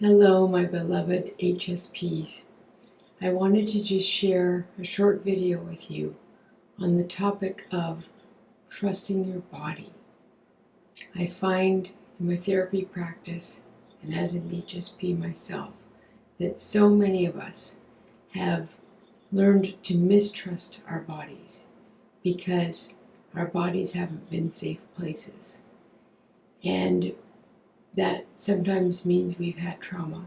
Hello, my beloved HSPs. I wanted to just share a short video with you on the topic of trusting your body. I find in my therapy practice, and as an HSP myself, that so many of us have learned to mistrust our bodies because our bodies haven't been safe places. And that sometimes means we've had trauma,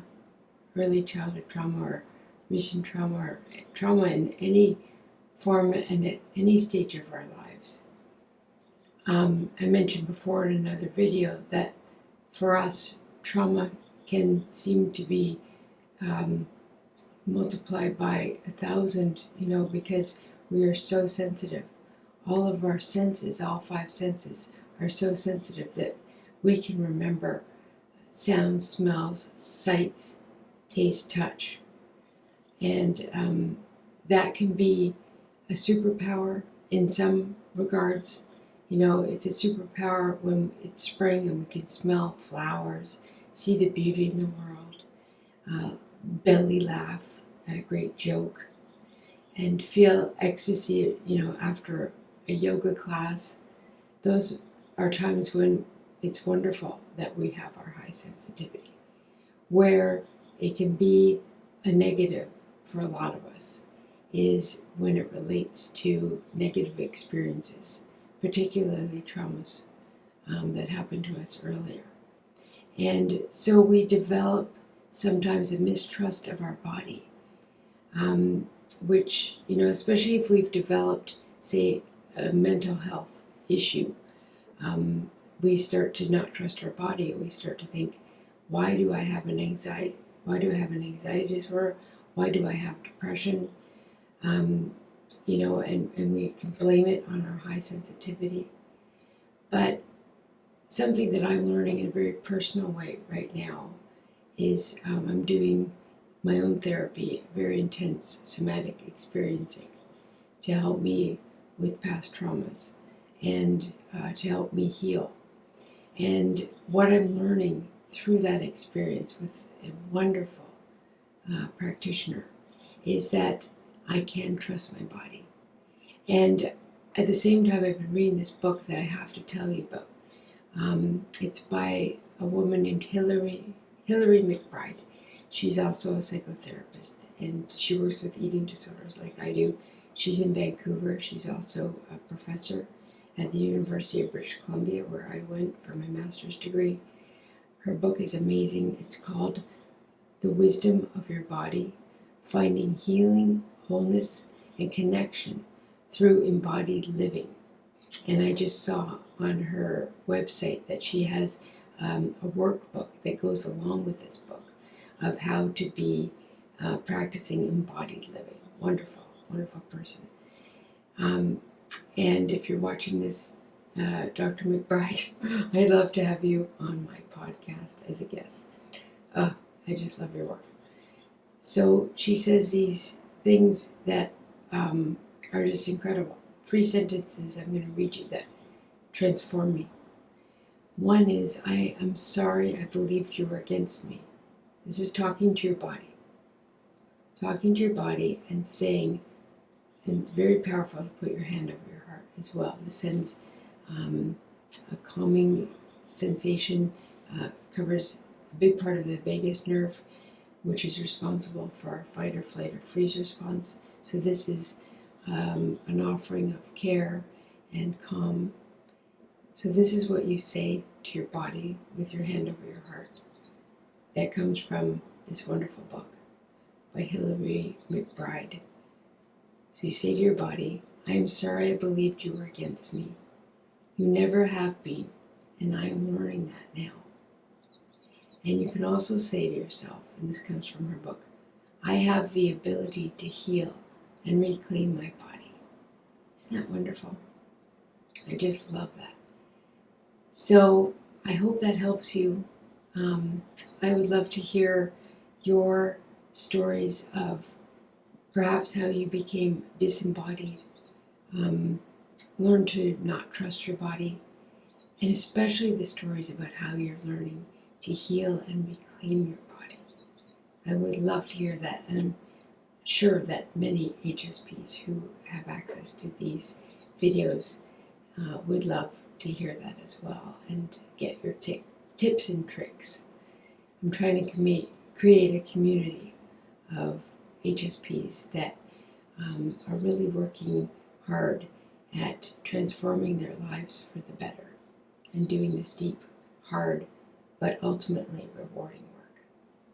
early childhood trauma or recent trauma, or trauma in any form and at any stage of our lives. I mentioned before in another video that for us, trauma can seem to be multiplied by 1,000, because we are so sensitive. All of our senses, all 5 senses, are so sensitive that we can remember sounds, smells, sights, taste, touch. And that can be a superpower in some regards. It's a superpower when it's spring and we can smell flowers, see the beauty in the world, belly laugh at a great joke, and feel ecstasy, after a yoga class. Those are times when it's wonderful that we have our high sensitivity. Where it can be a negative for a lot of us is when it relates to negative experiences, particularly traumas that happened to us earlier. And so we develop sometimes a mistrust of our body, which, especially if we've developed, say, a mental health issue, we start to not trust our body. We start to think, why do I have an anxiety? Why do I have an anxiety disorder? Why do I have depression? And we can blame it on our high sensitivity. But something that I'm learning in a very personal way right now is I'm doing my own therapy, very intense somatic experiencing, to help me with past traumas and to help me heal. And what I'm learning through that experience with a wonderful practitioner is that I can trust my body. And at the same time, I've been reading this book that I have to tell you about. It's by a woman named Hillary McBride. She's also a psychotherapist, and she works with eating disorders like I do. She's in Vancouver. She's also a professor at the University of British Columbia, where I went for my master's degree. Her book is amazing. It's called The Wisdom of Your Body, Finding Healing, Wholeness, and Connection Through Embodied Living. And I just saw on her website that she has a workbook that goes along with this book of how to be practicing embodied living. Wonderful, wonderful person. And if you're watching this, Dr. McBride, I'd love to have you on my podcast as a guest. I just love your work. So she says these things that are just incredible. 3 sentences I'm going to read you that transform me. One is, I am sorry I believed you were against me. This is talking to your body. Talking to your body and saying, and it's very powerful to put your hand over your heart as well. This sends a calming sensation, covers a big part of the vagus nerve, which is responsible for our fight or flight or freeze response. So this is an offering of care and calm. So this is what you say to your body with your hand over your heart. That comes from this wonderful book by Hillary McBride. So you say to your body, I am sorry I believed you were against me. You never have been, and I am learning that now. And you can also say to yourself, and this comes from her book, I have the ability to heal and reclaim my body. Isn't that wonderful? I just love that. So I hope that helps you. I would love to hear your stories of perhaps how you became disembodied, learn to not trust your body, and especially the stories about how you're learning to heal and reclaim your body. I would love to hear that, and I'm sure that many HSPs who have access to these videos would love to hear that as well and get your tips and tricks. I'm trying to create a community of HSPs that are really working hard at transforming their lives for the better and doing this deep, hard, but ultimately rewarding